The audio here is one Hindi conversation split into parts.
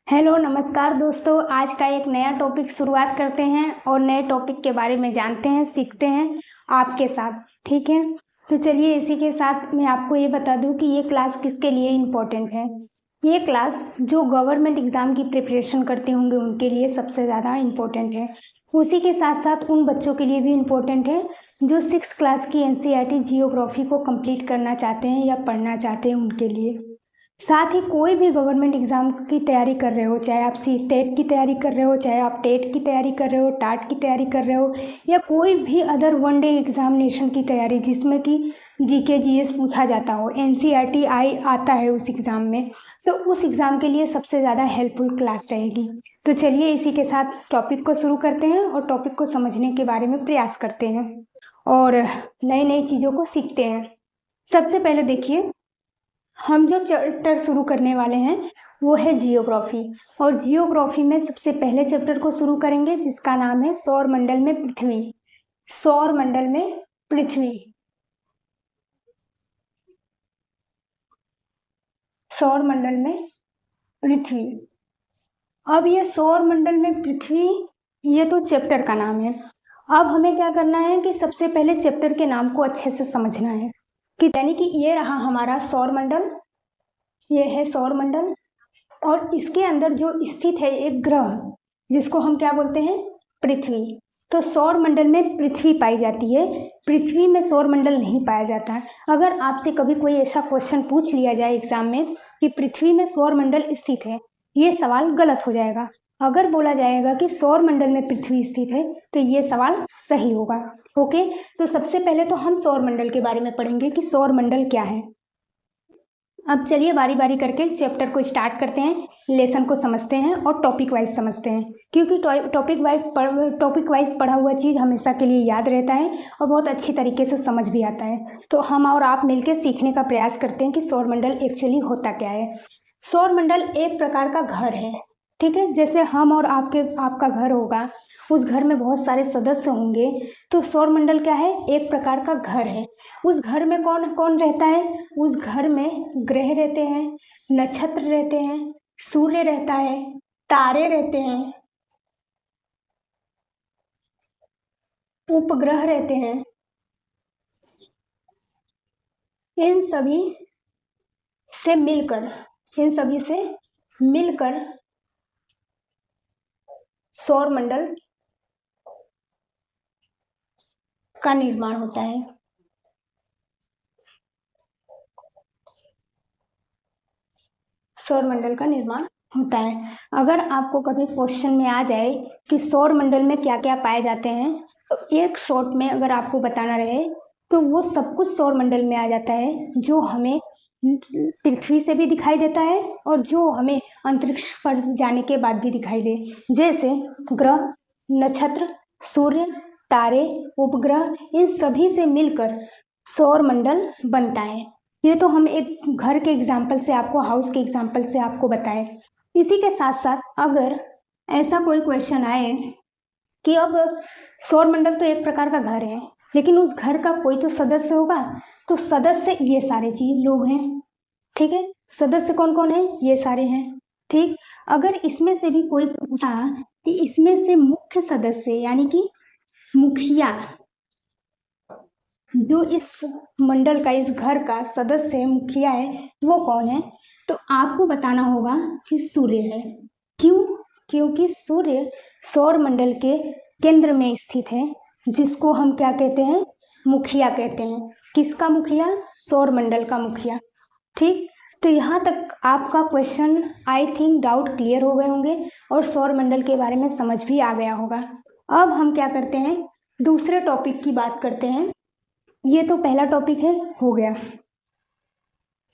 हेलो नमस्कार दोस्तों, आज का एक नया टॉपिक शुरुआत करते हैं और नए टॉपिक के बारे में जानते हैं, सीखते हैं आपके साथ। ठीक है, तो चलिए इसी के साथ मैं आपको ये बता दूं कि ये क्लास किसके लिए इम्पोर्टेंट है। ये क्लास जो गवर्नमेंट एग्ज़ाम की प्रिपरेशन करते होंगे उनके लिए सबसे ज़्यादा इम्पोर्टेंट है। उसी के साथ साथ उन बच्चों के लिए भी इम्पोर्टेंट है जो 6th क्लास की एनसीईआरटी जियोग्राफी को कंप्लीट करना चाहते हैं या पढ़ना चाहते हैं उनके लिए। साथ ही कोई भी गवर्नमेंट एग्ज़ाम की तैयारी कर रहे हो, चाहे आप टेट की तैयारी कर रहे हो, चाहे आप टेट की तैयारी कर रहे हो, टाट की तैयारी कर रहे हो, या कोई भी अदर वन डे एग्जामिनेशन की तैयारी जिसमें कि जीके जीएस पूछा जाता हो, एनसीईआरटी आता है उस एग्ज़ाम में, तो उस एग्ज़ाम के लिए सबसे ज़्यादा हेल्पफुल क्लास रहेगी। तो चलिए इसी के साथ टॉपिक को शुरू करते हैं और टॉपिक को समझने के बारे में प्रयास करते हैं और नई नई चीज़ों को सीखते हैं। सबसे पहले देखिए, हम जो चैप्टर शुरू करने वाले हैं वो है जियोग्राफी, और जियोग्राफी में सबसे पहले चैप्टर को शुरू करेंगे जिसका नाम है सौर मंडल में पृथ्वी। सौर मंडल में पृथ्वी, सौर मंडल में पृथ्वी। अब ये सौर मंडल में पृथ्वी, ये तो चैप्टर का नाम है। अब हमें क्या करना है कि सबसे पहले चैप्टर के नाम को अच्छे से समझना है कि यानी कि ये रहा हमारा सौर मंडल, ये है सौर मंडल, और इसके अंदर जो स्थित है एक ग्रह जिसको हम क्या बोलते हैं, पृथ्वी। तो सौर मंडल में पृथ्वी पाई जाती है, पृथ्वी में सौर मंडल नहीं पाया जाता है। अगर आपसे कभी कोई ऐसा क्वेश्चन पूछ लिया जाए एग्जाम में कि पृथ्वी में सौर मंडल स्थित है, ये सवाल गलत हो जाएगा। अगर बोला जाएगा कि सौर मंडल में पृथ्वी स्थित है तो ये सवाल सही होगा। ओके, तो सबसे पहले तो हम सौर मंडल के बारे में पढ़ेंगे कि सौर मंडल क्या है। अब चलिए बारी बारी करके चैप्टर को स्टार्ट करते हैं, लेसन को समझते हैं और टॉपिक वाइज समझते हैं, क्योंकि टॉपिक वाइज पढ़ा हुआ चीज़ हमेशा के लिए याद रहता है और बहुत अच्छी तरीके से समझ भी आता है। तो हम और आप मिलकर सीखने का प्रयास करते हैं कि सौरमंडल एक्चुअली होता क्या है। सौरमंडल एक प्रकार का घर है, ठीक है। जैसे हम और आपका घर होगा, उस घर में बहुत सारे सदस्य होंगे, तो सौरमंडल क्या है, एक प्रकार का घर है। उस घर में कौन कौन रहता है, उस घर में ग्रह रहते हैं, नक्षत्र रहते हैं, सूर्य रहता है, तारे रहते हैं, उपग्रह रहते हैं। इन सभी से मिलकर सौरमंडल का निर्माण होता है। सौरमंडल का निर्माण होता है। अगर आपको कभी क्वेश्चन में आ जाए कि सौरमंडल में क्या क्या पाए जाते हैं, तो एक शॉर्ट में अगर आपको बताना रहे तो वो सब कुछ सौरमंडल में आ जाता है, जो हमें पृथ्वी से भी दिखाई देता है और जो हमें अंतरिक्ष पर जाने के बाद भी दिखाई दे, जैसे ग्रह, नक्षत्र, सूर्य, तारे, उपग्रह, इन सभी से मिलकर सौरमंडल बनता है। ये तो हम एक घर के एग्जाम्पल से आपको, हाउस के एग्जाम्पल से आपको बताएं। इसी के साथ साथ अगर ऐसा कोई क्वेश्चन आए कि अब सौरमंडल तो एक प्रकार का घर है, लेकिन उस घर का कोई तो सदस्य होगा, तो सदस्य ये सारे चीज लोग हैं, ठीक है। सदस्य कौन कौन है, ये सारे हैं, ठीक। अगर इसमें से भी कोई पूछा कि इसमें से मुख्य सदस्य यानी कि मुखिया, जो इस मंडल का, इस घर का सदस्य है, मुखिया है, वो कौन है, तो आपको बताना होगा कि सूर्य है। क्यों? क्योंकि सूर्य सौर मंडल के केंद्र में स्थित है, जिसको हम क्या कहते हैं, मुखिया कहते हैं। किसका मुखिया? सौर मंडल का मुखिया, ठीक। तो यहाँ तक आपका question I think doubt clear हो गए होंगे और सौर मंडल के बारे में समझ भी आ गया होगा। अब हम क्या करते हैं, दूसरे टॉपिक की बात करते हैं। ये तो पहला टॉपिक है, हो गया।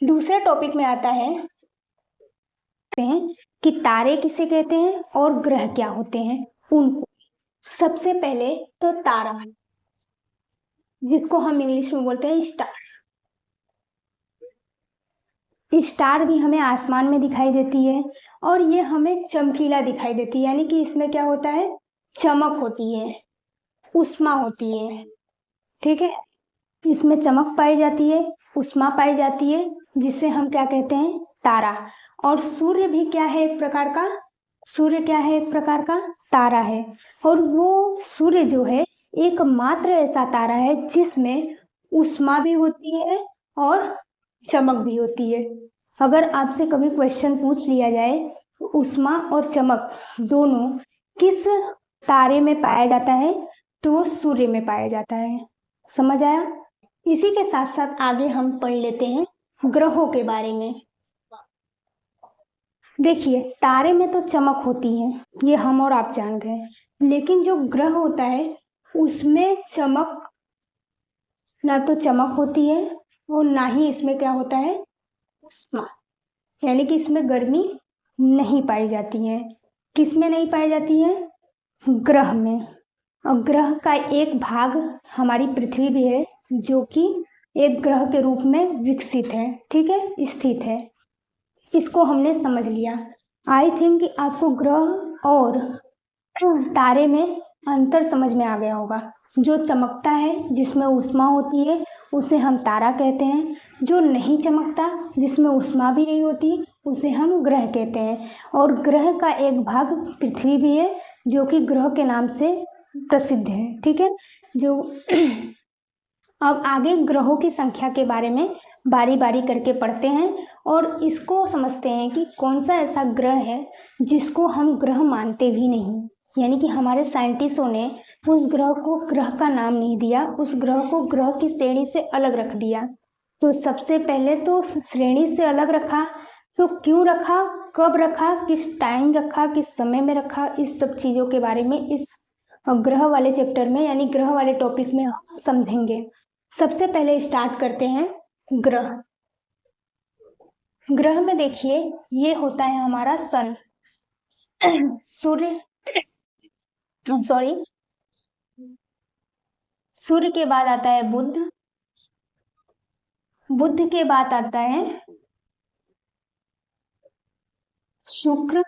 दूसरे टॉपिक में आता है कि तारे किसे कहते हैं और ग्रह क्या होते हैं उनको। सबसे पहले तो तारा, जिसको हम इंग्लिश में बोलते हैं स्टार। स्टार भी हमें आसमान में दिखाई देती है और ये हमें चमकीला दिखाई देती है, यानी कि इसमें क्या होता है, चमक होती है, उष्मा होती है, ठीक है। इसमें चमक पाई जाती है, उष्मा पाई जाती है, जिसे हम क्या कहते हैं, तारा। और सूर्य भी क्या है, एक प्रकार का, सूर्य क्या है, एक प्रकार का तारा है। और वो सूर्य जो है एकमात्र ऐसा तारा है जिसमें ऊष्मा भी होती है और चमक भी होती है। अगर आपसे कभी क्वेश्चन पूछ लिया जाए ऊष्मा और चमक दोनों किस तारे में पाया जाता है, तो वो सूर्य में पाया जाता है। समझ आया? इसी के साथ साथ आगे हम पढ़ लेते हैं ग्रहों के बारे में। देखिए, तारे में तो चमक होती है, ये हम और आप जान गए, लेकिन जो ग्रह होता है उसमें चमक, ना तो चमक होती है और ना ही इसमें क्या होता है, उष्मा, यानी कि इसमें गर्मी नहीं पाई जाती है। किस में नहीं पाई जाती है? ग्रह में। और ग्रह का एक भाग हमारी पृथ्वी भी है, जो कि एक ग्रह के रूप में विकसित है, ठीक है, स्थित है। इसको हमने समझ लिया। आई थिंक कि आपको ग्रह और तारे में अंतर समझ में आ गया होगा। जो चमकता है, जिसमें ऊष्मा होती है, उसे हम तारा कहते हैं। जो नहीं चमकता, जिसमें ऊष्मा भी नहीं होती, उसे हम ग्रह कहते हैं। और ग्रह का एक भाग पृथ्वी भी है, जो कि ग्रह के नाम से प्रसिद्ध है, ठीक है। जो अब आगे ग्रहों की संख्या के बारे में बारी बारी करके पढ़ते हैं और इसको समझते हैं कि कौन सा ऐसा ग्रह है जिसको हम ग्रह मानते भी नहीं, यानी कि हमारे साइंटिस्टों ने उस ग्रह को ग्रह का नाम नहीं दिया, उस ग्रह को ग्रह की श्रेणी से अलग रख दिया। तो सबसे पहले तो श्रेणी से अलग रखा, तो क्यों रखा, कब रखा, किस टाइम रखा, किस समय में रखा, इस सब चीज़ों के बारे में इस ग्रह वाले चैप्टर में, यानी ग्रह वाले टॉपिक में हम समझेंगे। सबसे पहले स्टार्ट करते हैं ग्रह। ग्रह में देखिए, ये होता है हमारा सन, सूर्य, सॉरी, सूर्य के बाद आता है बुध, बुध के बाद आता है शुक्र,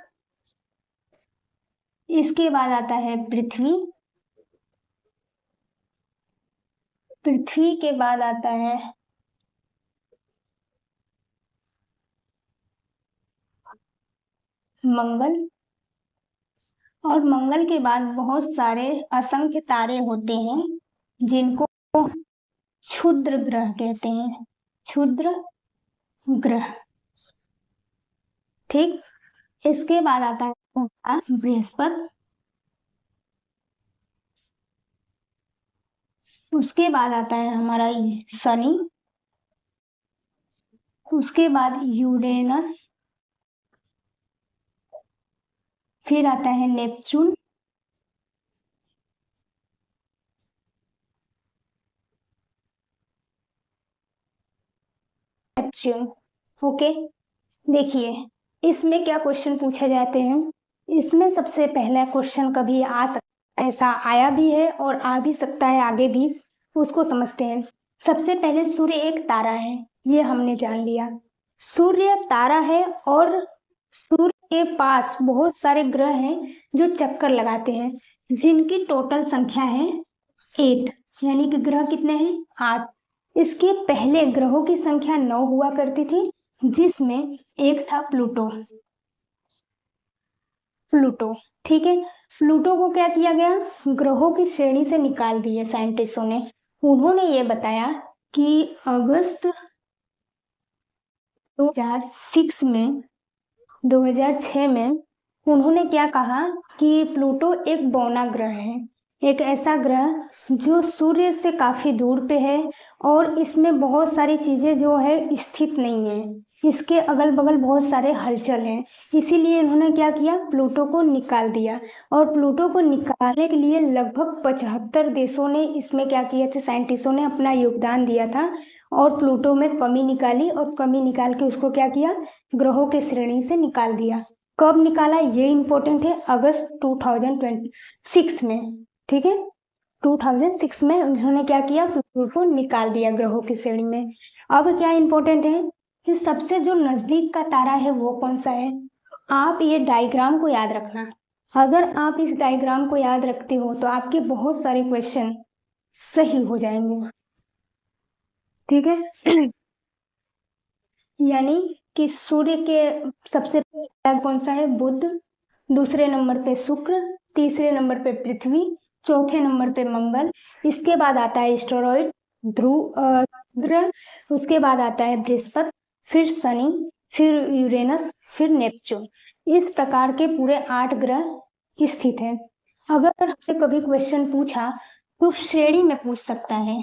इसके बाद आता है पृथ्वी, पृथ्वी के बाद आता है मंगल, और मंगल के बाद बहुत सारे असंख्य तारे होते हैं जिनको क्षुद्र ग्रह कहते हैं, क्षुद्र ग्रह, ठीक। इसके बाद आता है बृहस्पति, उसके बाद आता है हमारा शनि, उसके बाद यूरेनस, फिर आता है नेपच्यून, ओके। देखिए, इसमें क्या क्वेश्चन पूछे जाते हैं, इसमें सबसे पहला क्वेश्चन कभी आ सकता है, ऐसा आया भी है और आ भी सकता है आगे भी, उसको समझते हैं। सबसे पहले सूर्य एक तारा है, ये हमने जान लिया। सूर्य तारा है और सूर्य के पास बहुत सारे ग्रह हैं जो चक्कर लगाते हैं, जिनकी टोटल संख्या है 8, यानी कि ग्रह कितने हैं, 8। इसके पहले ग्रहों की संख्या 9 हुआ करती थी, जिसमें एक था प्लूटो, प्लूटो, ठीक है। प्लूटो को क्या किया गया, ग्रहों की श्रेणी से निकाल दिए साइंटिस्टों ने। उन्होंने ये बताया कि अगस्त 2006 में 2006 में उन्होंने क्या कहा कि प्लूटो एक बौना ग्रह है, एक ऐसा ग्रह जो सूर्य से काफी दूर पे है और इसमें बहुत सारी चीजें जो है स्थित नहीं है, इसके अगल बगल बहुत सारे हलचल हैं। इसीलिए इन्होंने क्या किया, प्लूटो को निकाल दिया। और प्लूटो को निकालने के लिए लगभग 75 देशों ने इसमें क्या किया था, साइंटिस्टों ने अपना योगदान दिया था और प्लूटो में कमी निकाली, और कमी निकाल के उसको क्या किया, ग्रहों के श्रेणी से निकाल दिया। कब निकाला ये इंपॉर्टेंट है, अगस्त 2006 में, ठीक है। 2006 में उन्होंने क्या किया, प्लूटो को निकाल दिया ग्रहों की श्रेणी में। अब क्या इंपॉर्टेंट है कि सबसे जो नजदीक का तारा है वो कौन सा है। आप ये डायग्राम को याद रखना, अगर आप इस डायग्राम को याद रखते हो तो आपके बहुत सारे क्वेश्चन सही हो जाएंगे, ठीक है। यानी कि सूर्य के सबसे पहला कौन सा है, बुध, दूसरे नंबर पे शुक्र, तीसरे नंबर पे पृथ्वी, चौथे नंबर पे मंगल, इसके बाद आता है एस्टेरॉइड ध्रुव ग्रह, उसके बाद आता है बृहस्पति, फिर शनि, फिर यूरेनस, फिर नेपच्यून। इस प्रकार के पूरे 8 ग्रह स्थित हैं। अगर हमसे कभी क्वेश्चन पूछा तो श्रेणी में पूछ सकता है,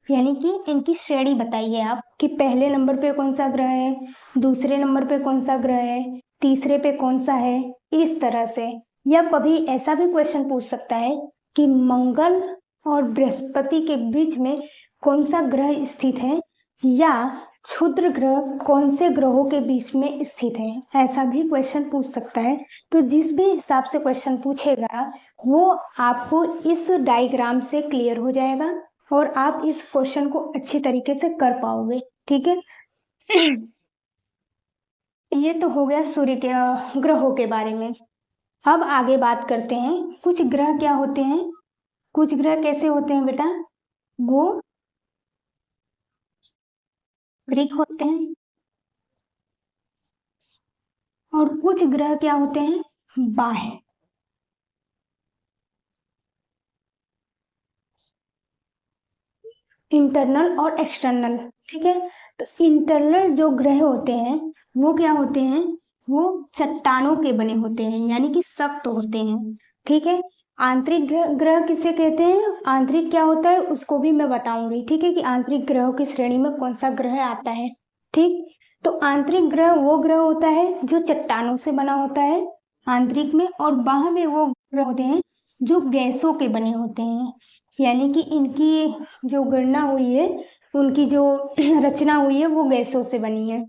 यानी कि इनकी श्रेणी बताइए आप कि पहले नंबर पे कौन सा ग्रह है, दूसरे नंबर पे कौन सा ग्रह है, तीसरे पे कौन सा है, इस तरह से। या कभी ऐसा भी क्वेश्चन पूछ सकता है कि मंगल और बृहस्पति के बीच में कौन सा ग्रह स्थित है, या क्षुद्र ग्रह कौन से ग्रहों के बीच में स्थित है, ऐसा भी क्वेश्चन पूछ सकता है। तो जिस भी हिसाब से क्वेश्चन पूछेगा वो आपको इस डायग्राम से क्लियर हो जाएगा और आप इस क्वेश्चन को अच्छी तरीके से कर पाओगे। ठीक है, ये तो हो गया सूर्य के ग्रहों के बारे में। अब आगे बात करते हैं कुछ ग्रह क्या होते हैं। कुछ ग्रह कैसे होते हैं बेटा, वो ग्रीक होते हैं, और कुछ ग्रह क्या होते हैं, बाह्य। इंटरनल और एक्सटर्नल। ठीक है, तो इंटरनल जो ग्रह होते हैं वो क्या होते हैं, वो चट्टानों के बने होते हैं, यानी कि सख्त होते हैं। ठीक है, आंतरिक ग्रह किसे कहते हैं, आंतरिक क्या होता है उसको भी मैं बताऊंगी। ठीक है, कि आंतरिक ग्रहों की श्रेणी में कौन सा ग्रह आता है। ठीक, तो आंतरिक ग्रह वो ग्रह होता है जो चट्टानों से बना होता है आंतरिक में, और बाह्य में वो ग्रह होते हैं जो गैसों के बने होते हैं, यानी कि इनकी जो गणना हुई है, उनकी जो रचना हुई है वो गैसों से बनी है।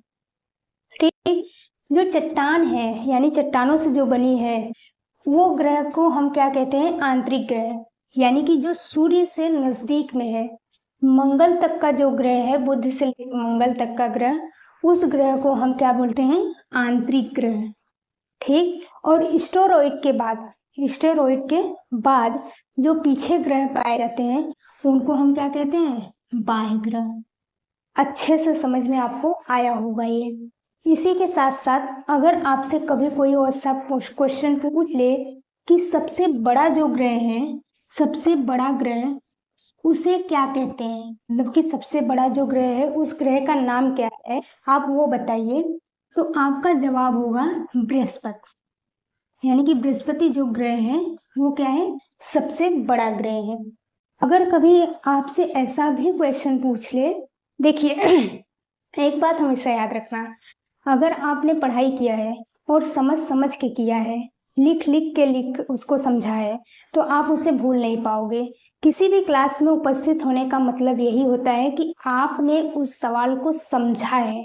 ठीक, जो चट्टान है यानी चट्टानों से जो बनी है वो ग्रह को हम क्या कहते हैं, आंतरिक ग्रह, यानी कि जो सूर्य से नजदीक में है। मंगल तक का जो ग्रह है, बुध से लेकर मंगल तक का ग्रह, उस ग्रह को हम क्या बोलते हैं, आंतरिक ग्रह। ठीक, और स्टेरॉइड के बाद जो पीछे ग्रह पाए जाते हैं उनको हम क्या कहते हैं, बाह्य ग्रह। अच्छे से समझ में आपको आया होगा ये। इसी के साथ साथ अगर आपसे कभी कोई ऐसा क्वेश्चन पूछ ले कि सबसे बड़ा जो ग्रह है, सबसे बड़ा ग्रह उसे क्या कहते हैं, मतलब कि सबसे बड़ा जो ग्रह है उस ग्रह का नाम क्या है, आप वो बताइए। तो आपका जवाब होगा बृहस्पति, यानी कि बृहस्पति जो ग्रह है वो क्या है, सबसे बड़ा ग्रह है। अगर कभी आपसे ऐसा भी क्वेश्चन पूछ ले, देखिए एक बात हमेशा याद रखना, अगर आपने पढ़ाई किया है और समझ समझ के किया है, लिख लिख के उसको समझा है, तो आप उसे भूल नहीं पाओगे। किसी भी क्लास में उपस्थित होने का मतलब यही होता है कि आपने उस सवाल को समझा है।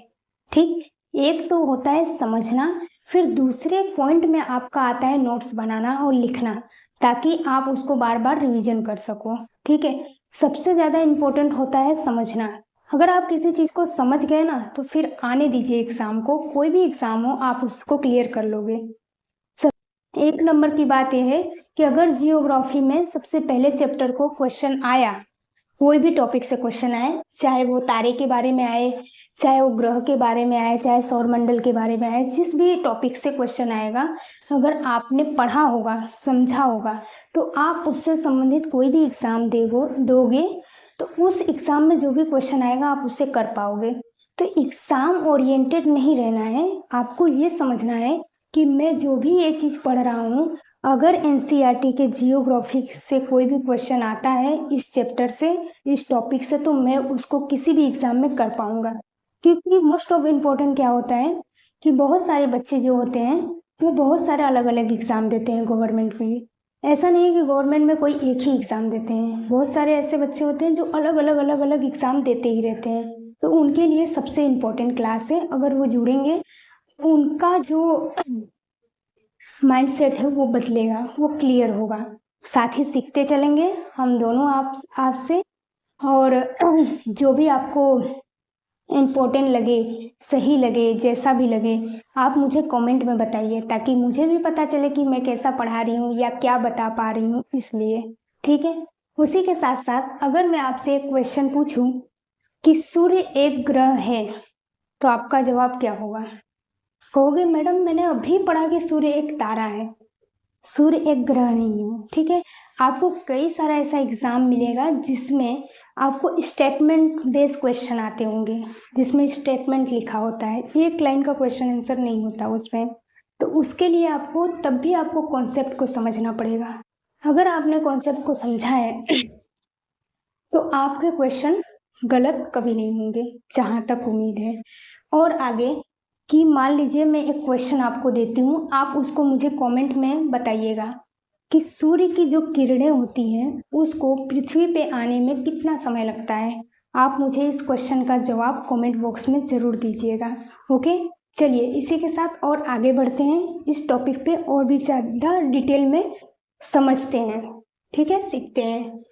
ठीक, एक तो होता है समझना, फिर दूसरे पॉइंट में आपका आता है नोट्स बनाना और लिखना, ताकि आप उसको बार बार रिवीजन कर सको। ठीक है, सबसे ज़्यादा इम्पोर्टेंट होता है समझना। अगर आप किसी चीज़ को समझ गए ना तो फिर आने दीजिए एग्ज़ाम को, कोई भी एग्ज़ाम हो आप उसको क्लियर कर लोगे। एक नंबर की बात यह है कि अगर जियोग्राफी में सबसे पहले चैप्टर को क्वेश्चन आया, कोई भी टॉपिक से क्वेश्चन आए, चाहे वो तारे के बारे में आए, चाहे वो ग्रह के बारे में आए, चाहे सौरमंडल के बारे में आए, जिस भी टॉपिक से क्वेश्चन आएगा, अगर आपने पढ़ा होगा, समझा होगा, तो आप उससे संबंधित कोई भी एग्ज़ाम दोगे तो उस एग्ज़ाम में जो भी क्वेश्चन आएगा आप उससे कर पाओगे। तो एग्ज़ाम ओरिएंटेड नहीं रहना है, आपको ये समझना है कि मैं जो भी ये चीज़ पढ़ रहा हूँ, अगर एनसीईआरटी के जियोग्राफी से कोई भी क्वेश्चन आता है इस चैप्टर से, इस टॉपिक से, तो मैं उसको किसी भी एग्ज़ाम में कर पाऊंगा। क्योंकि मोस्ट ऑफ इम्पोर्टेंट क्या होता है कि बहुत सारे बच्चे जो होते हैं वो बहुत सारे अलग अलग एग्ज़ाम देते हैं गवर्नमेंट में। ऐसा नहीं है कि गवर्नमेंट में कोई एक ही एग्ज़ाम देते हैं, बहुत सारे ऐसे बच्चे होते हैं जो अलग अलग एग्ज़ाम देते ही रहते हैं। तो उनके लिए सबसे इम्पोर्टेंट क्लास है, अगर वो जुड़ेंगे उनका जो माइंड सेट है वो बदलेगा, वो क्लियर होगा। साथ ही सीखते चलेंगे हम दोनों आपसे, और जो भी आपको इम्पोर्टेंट लगे, सही लगे, जैसा भी लगे, आप मुझे कमेंट में बताइए, ताकि मुझे भी पता चले कि मैं कैसा पढ़ा रही हूँ या क्या बता पा रही हूँ, इसलिए। ठीक है, उसी के साथ साथ अगर मैं आपसे एक क्वेश्चन पूछूं कि सूर्य एक ग्रह है तो आपका जवाब क्या होगा? कहोगे मैडम मैंने अभी पढ़ा कि सूर्य एक तारा है, सूर्य एक ग्रह नहीं है। ठीक है, आपको कई सारा ऐसा एग्जाम मिलेगा जिसमें आपको स्टेटमेंट बेस्ड क्वेश्चन आते होंगे, जिसमें स्टेटमेंट लिखा होता है, एक लाइन का क्वेश्चन आंसर नहीं होता उसमें। तो उसके लिए आपको तब भी आपको कॉन्सेप्ट को समझना पड़ेगा। अगर आपने कॉन्सेप्ट को समझा है तो आपके क्वेश्चन गलत कभी नहीं होंगे, जहाँ तक उम्मीद है। और आगे कि मान लीजिए मैं एक क्वेश्चन आपको देती हूँ, आप उसको मुझे कमेंट में बताइएगा कि सूर्य की जो किरणें होती हैं उसको पृथ्वी पे आने में कितना समय लगता है। आप मुझे इस क्वेश्चन का जवाब कमेंट बॉक्स में ज़रूर दीजिएगा। ओके, चलिए इसी के साथ और आगे बढ़ते हैं, इस टॉपिक पे और भी ज़्यादा डिटेल में समझते हैं। ठीक है, सीखते हैं।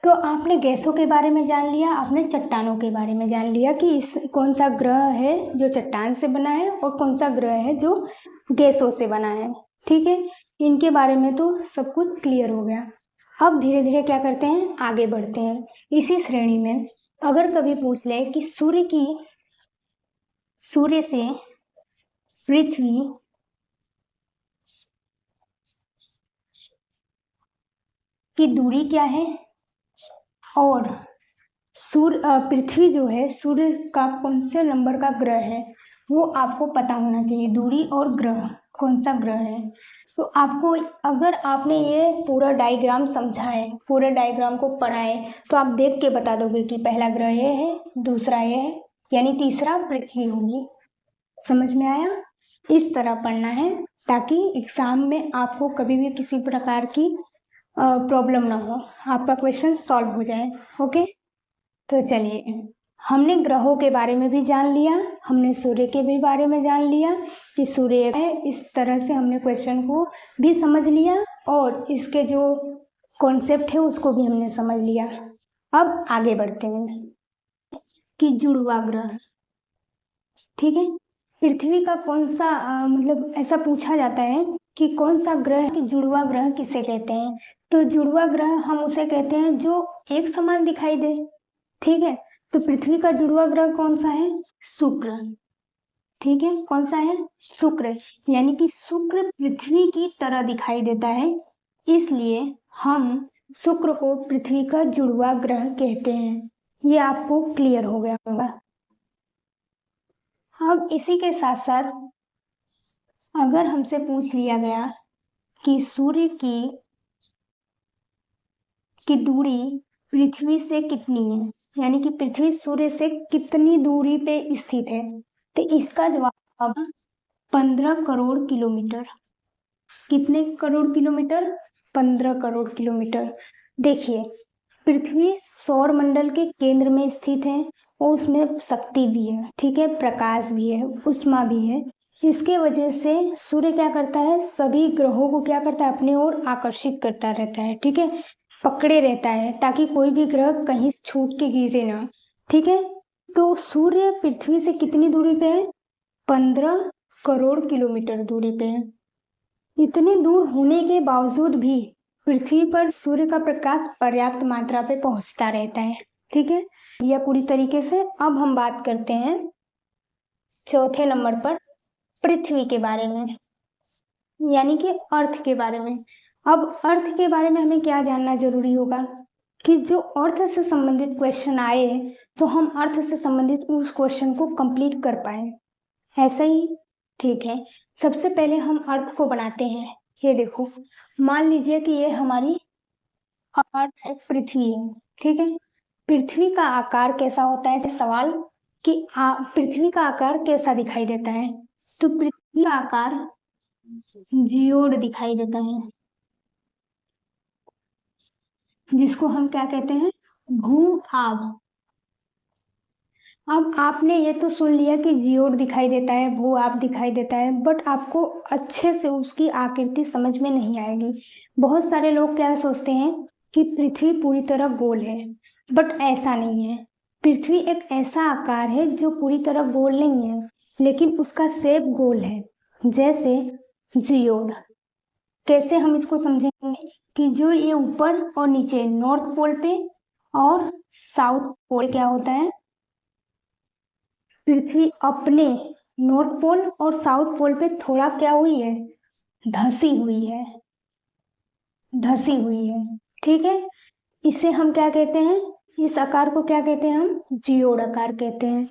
तो आपने गैसों के बारे में जान लिया, आपने चट्टानों के बारे में जान लिया कि इस कौन सा ग्रह है जो चट्टान से बना है और कौन सा ग्रह है जो गैसों से बना है। ठीक है, इनके बारे में तो सब कुछ क्लियर हो गया। अब धीरे धीरे क्या करते हैं, आगे बढ़ते हैं। इसी श्रेणी में अगर कभी पूछ ले कि सूर्य से पृथ्वी की दूरी क्या है और पृथ्वी जो है सूर्य का कौन से नंबर का ग्रह है, वो आपको पता होना चाहिए। दूरी और ग्रह, कौन सा ग्रह है। तो आपको, अगर आपने ये पूरा डायग्राम समझा है, पूरे डायग्राम को पढ़ा है, तो आप देख के बता दोगे कि पहला ग्रह ये है, दूसरा ये है, यानी तीसरा पृथ्वी होगी। समझ में आया? इस तरह पढ़ना है ताकि एग्जाम में आपको कभी भी किसी प्रकार की प्रॉब्लम ना हो, आपका क्वेश्चन सॉल्व हो जाए। ओके, तो चलिए हमने ग्रहों के बारे में भी जान लिया, हमने सूर्य के भी बारे में जान लिया कि सूर्य है, इस तरह से हमने क्वेश्चन को भी समझ लिया और इसके जो कॉन्सेप्ट है उसको भी हमने समझ लिया। अब आगे बढ़ते हैं कि जुड़वा ग्रह। ठीक है, पृथ्वी का कौन सा मतलब ऐसा पूछा जाता है कि कौन सा ग्रह कि जुड़वा ग्रह किसे कहते हैं। तो जुड़वा ग्रह हम उसे कहते हैं जो एक समान दिखाई दे। ठीक है, तो पृथ्वी का जुड़वा ग्रह कौन सा है? शुक्र। ठीक है, कौन सा है? शुक्र। यानी कि शुक्र पृथ्वी की तरह दिखाई देता है, इसलिए हम शुक्र को पृथ्वी का जुड़वा ग्रह कहते हैं। ये आपको क्लियर हो गया होगा। अब इसी के साथ साथ अगर हमसे पूछ लिया गया कि सूर्य की दूरी पृथ्वी से कितनी है, यानी कि पृथ्वी सूर्य से कितनी दूरी पे स्थित है, तो इसका जवाब 15 करोड़ किलोमीटर। कितने करोड़ किलोमीटर? 15 करोड़ किलोमीटर। देखिए, पृथ्वी सौर मंडल के केंद्र में स्थित है और उसमें शक्ति भी है, ठीक है, प्रकाश भी है, उष्मा भी है। इसके वजह से सूर्य क्या करता है, सभी ग्रहों को क्या करता है, अपने ओर आकर्षित करता रहता है। ठीक है, पकड़े रहता है ताकि कोई भी ग्रह कहीं छूट के गिरे ना। ठीक है, तो सूर्य पृथ्वी से कितनी दूरी पे है? 15 करोड़ किलोमीटर दूरी पे है। इतनी दूर होने के बावजूद भी पृथ्वी पर सूर्य का प्रकाश पर्याप्त मात्रा पे पहुंचता रहता है। ठीक है, यह पूरी तरीके से। अब हम बात करते हैं चौथे नंबर पर पृथ्वी के बारे में, यानी कि अर्थ के बारे में। अब अर्थ के बारे में हमें क्या जानना जरूरी होगा कि जो अर्थ से संबंधित क्वेश्चन आए तो हम अर्थ से संबंधित उस क्वेश्चन को कंप्लीट कर पाए, ऐसा ही। ठीक है, सबसे पहले हम अर्थ को बनाते हैं। ये देखो, मान लीजिए कि ये हमारी अर्थ एक पृथ्वी है। ठीक है, पृथ्वी का आकार कैसा होता है, सवाल कि पृथ्वी का आकार कैसा दिखाई देता है। तो पृथ्वी का आकार जियोड दिखाई देता है, जिसको हम क्या कहते हैं, भू आभ। अब आपने ये तो सुन लिया कि जियोड दिखाई देता है, भू आभ दिखाई देता है, बट आपको अच्छे से उसकी आकृति समझ में नहीं आएगी। बहुत सारे लोग क्या सोचते हैं कि पृथ्वी पूरी तरह गोल है, बट ऐसा नहीं है। पृथ्वी एक ऐसा आकार है जो पूरी तरह गोल नहीं है, लेकिन उसका शेप गोल है, जैसे जियोड। कैसे हम इसको समझेंगे कि जो ये ऊपर और नीचे नॉर्थ पोल पे और साउथ पोल क्या होता है, पृथ्वी अपने नॉर्थ पोल और साउथ पोल पे थोड़ा क्या हुई है, धसी हुई है, धसी हुई है। ठीक है, इसे हम क्या कहते हैं, इस आकार को क्या कहते हैं, हम जियोड आकार कहते हैं।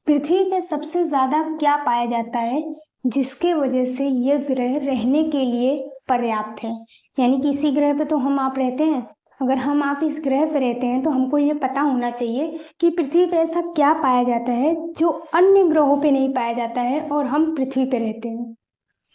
पृथ्वी पे सबसे ज्यादा क्या पाया जाता है जिसके वजह से यह ग्रह रहने के लिए पर्याप्त है, यानी कि इसी ग्रह पे तो हम आप रहते हैं। अगर हम आप इस ग्रह पे रहते हैं तो हमको ये पता होना चाहिए कि पृथ्वी पे ऐसा क्या पाया जाता है जो अन्य ग्रहों पे नहीं पाया जाता है और हम पृथ्वी पे रहते हैं।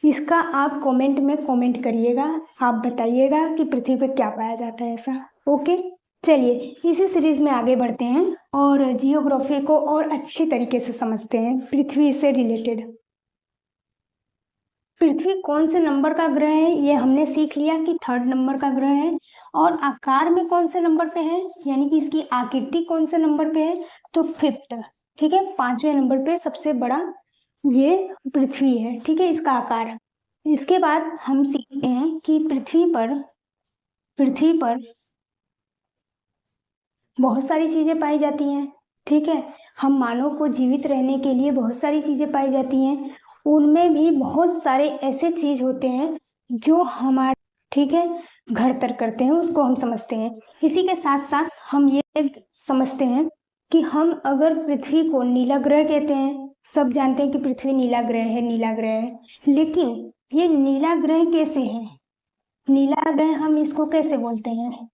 इसका आप कमेंट में कमेंट करिएगा, आप बताइएगा कि पृथ्वी पे क्या पाया जाता है ऐसा। ओके, चलिए इसी सीरीज में आगे बढ़ते हैं और जियोग्राफी को और अच्छी तरीके से समझते हैं पृथ्वी से रिलेटेड। पृथ्वी कौन से नंबर का ग्रह है ये हमने सीख लिया कि 3rd नंबर का ग्रह है। और आकार में कौन से नंबर पे है, यानी कि इसकी आकृति कौन से नंबर पे है, तो 5th। ठीक है, 5वें नंबर पे सबसे बड़ा ये पृथ्वी है। ठीक है, इसका आकार। इसके बाद हम सीखते हैं कि पृथ्वी पर बहुत सारी चीजें पाई जाती हैं। ठीक है, हम मानव को जीवित रहने के लिए बहुत सारी चीजें पाई जाती हैं, उनमें भी बहुत सारे ऐसे चीज होते हैं जो हमारे, ठीक है, घड़तर करते हैं, उसको हम समझते हैं। इसी के साथ साथ हम ये समझते हैं कि हम अगर पृथ्वी को नीला ग्रह कहते हैं, सब जानते हैं कि पृथ्वी नीला ग्रह है, नीला ग्रह है, लेकिन ये नीला ग्रह कैसे है, नीला ग्रह हम इसको कैसे बोलते हैं,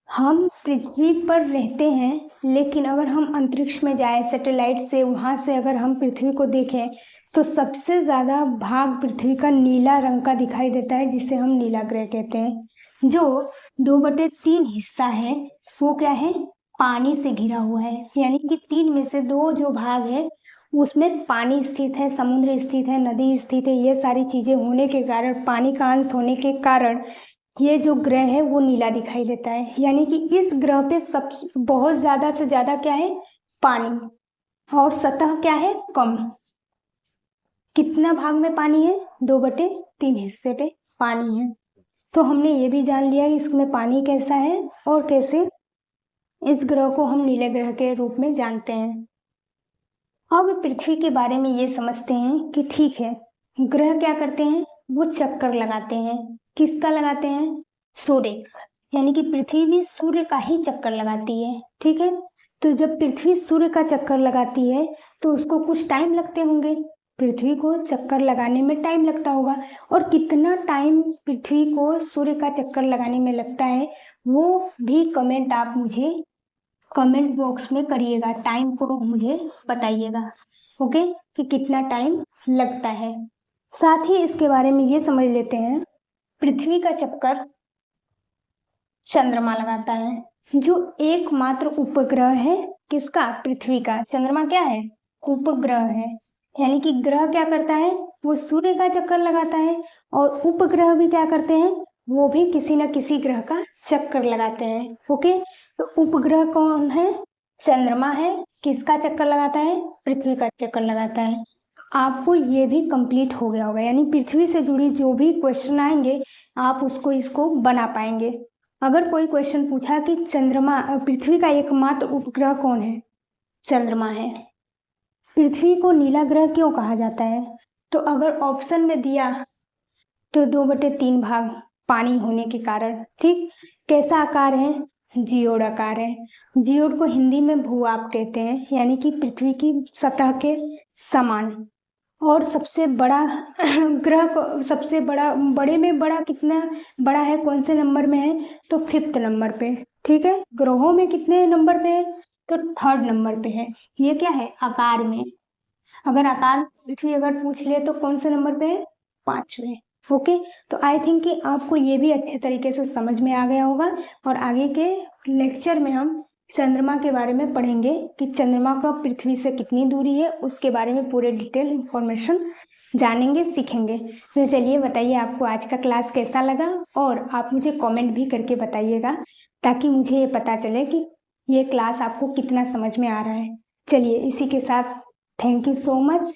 हम पृथ्वी पर रहते हैं लेकिन अगर हम अंतरिक्ष में जाएं सैटेलाइट से, वहां से अगर हम पृथ्वी को देखें तो सबसे ज्यादा भाग पृथ्वी का नीला रंग का दिखाई देता है, जिसे हम नीला ग्रह कहते हैं। जो 2/3 हिस्सा है वो क्या है, पानी से घिरा हुआ है, यानी कि 3 में से 2 जो भाग है उसमें पानी स्थित है, समुद्र स्थित है, नदी स्थित है। ये सारी चीजें होने के कारण, पानी का अंश होने के कारण ये जो ग्रह है वो नीला दिखाई देता है। यानी कि इस ग्रह पे सब बहुत ज्यादा से ज्यादा क्या है, पानी, और सतह क्या है, कम। कितना भाग में पानी है, 2/3 हिस्से पे पानी है। तो हमने ये भी जान लिया कि इसमें पानी कैसा है और कैसे इस ग्रह को हम नीले ग्रह के रूप में जानते हैं। अब पृथ्वी के बारे में ये समझते हैं कि ठीक है, ग्रह क्या करते हैं, वो चक्कर लगाते हैं। किसका लगाते हैं, सूर्य, यानी कि पृथ्वी भी सूर्य का ही चक्कर लगाती है। ठीक है, तो जब पृथ्वी सूर्य का चक्कर लगाती है तो उसको कुछ टाइम लगते होंगे, पृथ्वी को चक्कर लगाने में टाइम लगता होगा। और कितना टाइम पृथ्वी को सूर्य का चक्कर लगाने में लगता है वो भी कमेंट आप मुझे कमेंट बॉक्स में करिएगा, टाइम को मुझे बताइएगा। ओके, कि कितना टाइम लगता है। साथ ही इसके बारे में ये समझ लेते हैं, पृथ्वी का चक्कर चंद्रमा लगाता है, जो एकमात्र उपग्रह है। किसका, पृथ्वी का। चंद्रमा क्या है, उपग्रह है। यानी कि ग्रह क्या करता है, वो सूर्य का चक्कर लगाता है, और उपग्रह भी क्या करते हैं, वो भी किसी न किसी ग्रह का चक्कर लगाते हैं। ओके, तो उपग्रह कौन है, चंद्रमा है। किसका चक्कर लगाता है, पृथ्वी का चक्कर लगाता है। आपको ये भी कंप्लीट हो गया होगा, यानी पृथ्वी से जुड़ी जो भी क्वेश्चन आएंगे आप उसको इसको बना पाएंगे। अगर कोई क्वेश्चन पूछा कि चंद्रमा, पृथ्वी का एकमात्र उपग्रह कौन है, चंद्रमा है। पृथ्वी को नीला ग्रह क्यों कहा जाता है, तो अगर ऑप्शन में दिया तो 2/3 भाग पानी होने के कारण। ठीक, कैसा आकार है, जियोड आकार है। जियोड को हिंदी में भूआप कहते हैं, यानी कि पृथ्वी की सतह के समान। और सबसे बड़ा ग्रह को, सबसे बड़ा, बड़े में बड़ा कितना बड़ा है, कौन से नंबर में है, तो 5th नंबर पे। ठीक है, ग्रहों में कितने नंबर पे है, तो 3rd नंबर पे है। ये क्या है, आकार में। अगर आकार पृथ्वी अगर पूछ ले तो कौन से नंबर पे है, 5वें। ओके, तो आई थिंक कि आपको ये भी अच्छे तरीके से समझ में आ गया होगा। और आगे के लेक्चर में हम चंद्रमा के बारे में पढ़ेंगे कि चंद्रमा का पृथ्वी से कितनी दूरी है, उसके बारे में पूरे डिटेल इंफॉर्मेशन जानेंगे, सीखेंगे। तो चलिए बताइए आपको आज का क्लास कैसा लगा, और आप मुझे कमेंट भी करके बताइएगा ताकि मुझे ये पता चले कि ये क्लास आपको कितना समझ में आ रहा है। चलिए इसी के साथ थैंक यू सो मच।